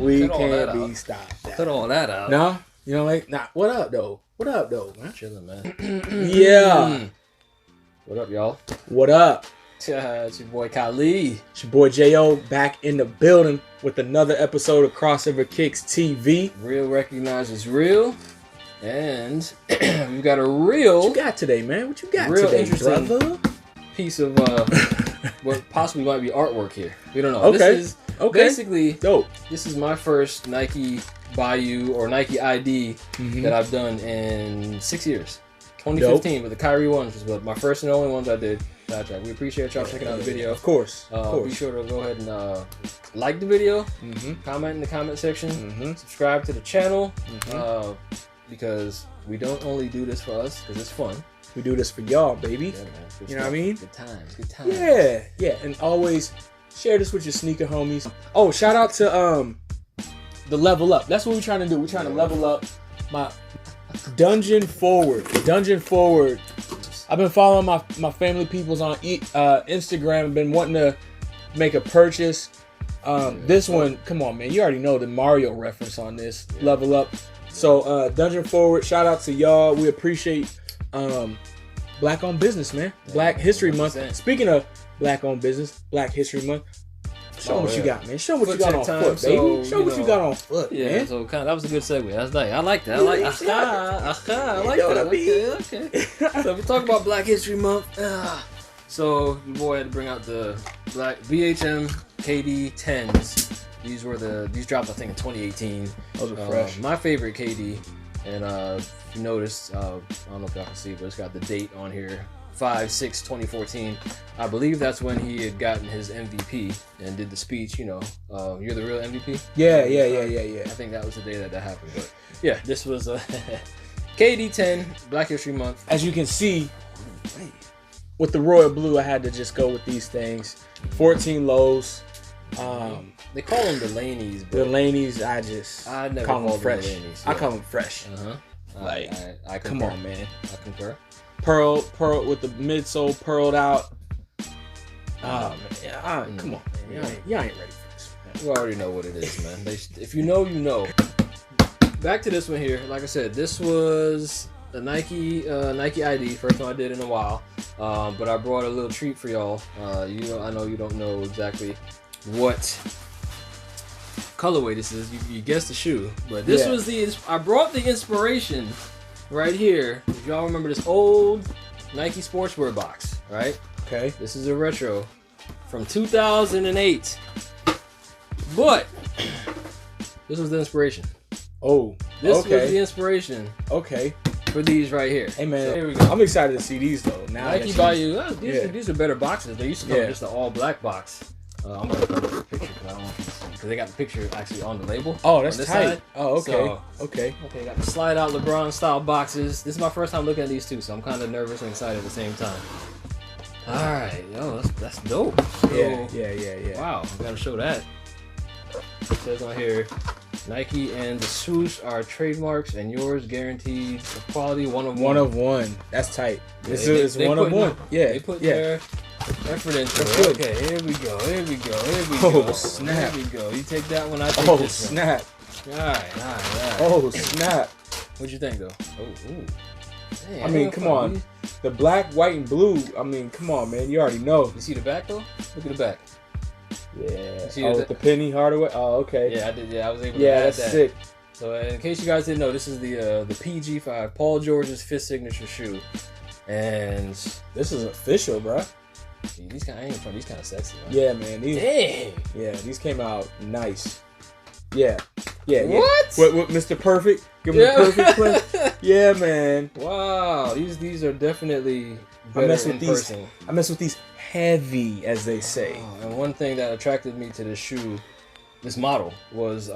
We can't be stopped. Cut all that out. No? You know, like, nah, what up, though, man? Chilling, man. Yeah. What up, y'all? What up? It's your boy Kali. It's your boy J.O. back in the building with another episode of Crossover Kicks TV. Real recognizes real. And we've got a real... What you got today, man? What you got real today, interesting brother? Piece of what possibly might be artwork here. We don't know. Okay. This is basically... Dope. This is my first Nike Bayou or Nike ID that I've done in 6 years. 2015 with the Kyrie ones was my first and only ones I did. We appreciate y'all checking out the video. Of course. Be sure to go ahead and like the video, comment in the comment section, subscribe to the channel, because we don't only do this for us because it's fun. We do this for y'all, baby. Yeah, man. You know what I mean? Good times. Good times. Yeah, yeah. And always share this with your sneaker homies. Oh, shout out to the level up. That's what we're trying to do. We're trying to level up my Dungeon Forward. I've been following my family peoples on Instagram. I've been wanting to make a purchase. This one, come on, man. You already know the Mario reference on this. Yeah. Level up. So Dungeon Forward, shout out to y'all. We appreciate Black owned business, man. Yeah, Black History Month. Speaking of Black owned business, Black History Month. Show them what you got, man. Show them what you got on foot, baby. Show what you got on foot, man. So that was a good segue. That's nice. I like that. I like that. Okay. So we talk about Black History Month. So your boy had to bring out the Black BHM KD 10s. These dropped I think in 2018. Those are fresh. My favorite KD, and if you noticed, I don't know if y'all can see, but it's got the date on here. 5/6/2014. I believe that's when he had gotten his MVP and did the speech. You know, you're the real MVP. Yeah. I think that was the day that happened. But yeah, this was KD 10 Black History Month. As you can see, with the royal blue, I had to just go with these things. 14 lows. They call them Delaney's. The Delaney's, I never call them fresh. Delaney's, I call them fresh. Like, I come on, man. I concur. Pearl with the midsole pearled out. Oh man, come on, man. Y'all ain't ready for this. Man. You already know what it is, man. If you know, you know. Back to this one here. Like I said, this was the Nike ID, first one I did in a while. But I brought a little treat for y'all. I know you don't know exactly what colorway this is. You guessed the shoe, but this was I brought the inspiration. Right here, if y'all remember this old Nike sportswear box, right? Okay. This is a retro from 2008. But this was the inspiration. Oh, this was the inspiration. Okay. For these right here. Hey man, so here we go. I'm excited to see these though. Now Nike Bayou. These are better boxes. They used to come just an all black box. I'm gonna come up with a picture because they got the picture actually on the label. Oh, that's tight. Side. Oh, okay. So, okay. Got the slide out LeBron style boxes. This is my first time looking at these two, so I'm kind of nervous and excited at the same time. All right, yo, that's dope. Yeah. Wow, I gotta show that. It says on here, Nike and the swoosh are trademarks, and yours guaranteed quality one of one. One of one. That's tight. This is one of one. Yeah. They put their effort into it. Good. Okay, here we go. Oh, snap. Here we go. You take that one, I take this one. Snap. All right. Oh, snap. What'd you think, though? Ooh. Dang, I mean, come on. The black, white, and blue. I mean, come on, man. You already know. You see the back, though? Look at the back. Yeah. With the Penny Hardaway. Oh, okay. Yeah, I did. Yeah, I was able to add that. That's sick. So, in case you guys didn't know, this is the PG5, Paul George's fifth signature shoe, and this is official, bro. These kind of sexy, man. Yeah, man. Dang. Yeah, these came out nice. Yeah. What? What Mr. Perfect? Give him the perfect play. Yeah, man. Wow. These are definitely better in person. I mess with these heavy, as they say. And one thing that attracted me to this shoe, this model, was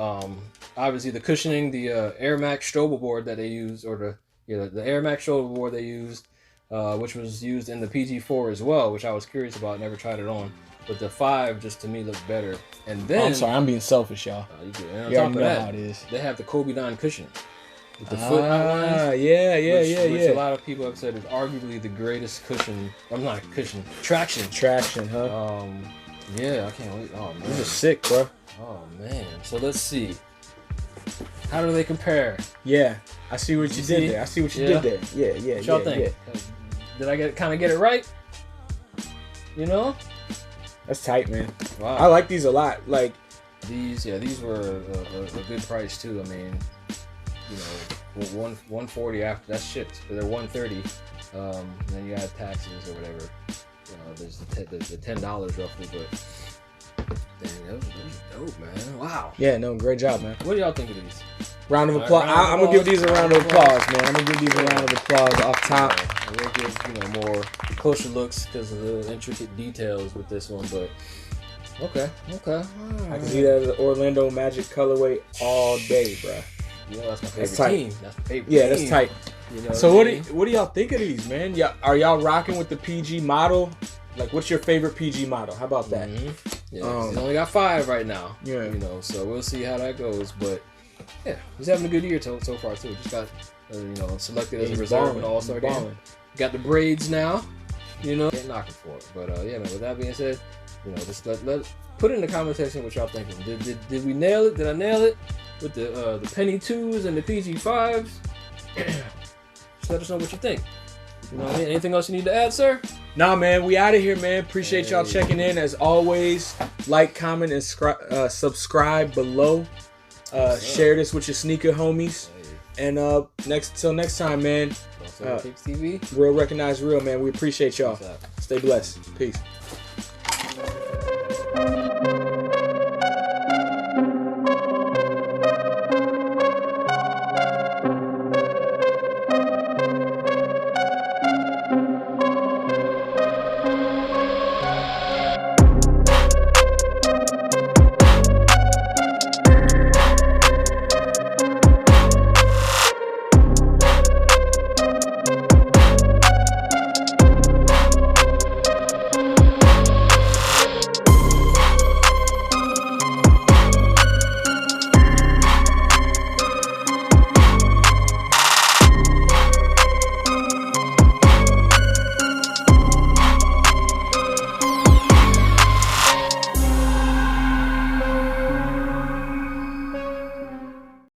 obviously the cushioning, the Air Max strobe board that they used, or the Air Max strobe board they used, which was used in the PG4 as well, which I was curious about. Never tried it on, but the 5 just to me looked better. And then I'm sorry, I'm being selfish, y'all. You good. And on you top of that, how it is. They have the Kobe 9 cushion with the foot outlines. Which a lot of people have said is arguably the greatest cushion. I'm not cushion. Traction. Traction, huh? Yeah, I can't wait. Oh man, These are sick, bro. Oh man. So let's see. How do they compare? Yeah, I see what you did there. I see what you did there. Yeah. What y'all think? Did I kind of get it right? You know? That's tight, man. Wow. I like these a lot. Like these were a good price too. I mean, you know, 140 after that's shipped. They're 130. Then you add taxes or whatever. There's the $10 roughly, but dang, those are dope, man. Wow. Yeah, no, great job, man. What do y'all think of these? Round of applause. I'm gonna give these a round of applause, man. I'm gonna give these a round of applause off top. We'll give more closer looks because of the intricate details with this one, but okay. I can see that as an Orlando Magic colorway all day, bro. You know, that's my favorite team. That's my favorite team. That's tight. You know so what do y'all think of these, man? Yeah, are y'all rocking with the PG model? Like, what's your favorite PG model? How about that? Yeah, he's only got 5 right now. Yeah, you know, so we'll see how that goes. But yeah, he's having a good year so far too. Just got selected as a reserve and all-star game. Got the braids now. You know, can't knock him for it. But yeah, man. With that being said, you know, just let put in the comment section what y'all thinking. Did we nail it? Did I nail it with the penny 2s and the PG 5s? Just let us know what you think. You know what I mean? Anything else you need to add, sir? Nah, man, we out of here, man. Appreciate y'all checking in. As always, like, comment, and subscribe below. Share this with your sneaker homies. And till next time, man. KROSSOVERKICKS TV. Real recognize real, man. We appreciate y'all. Stay blessed. Peace.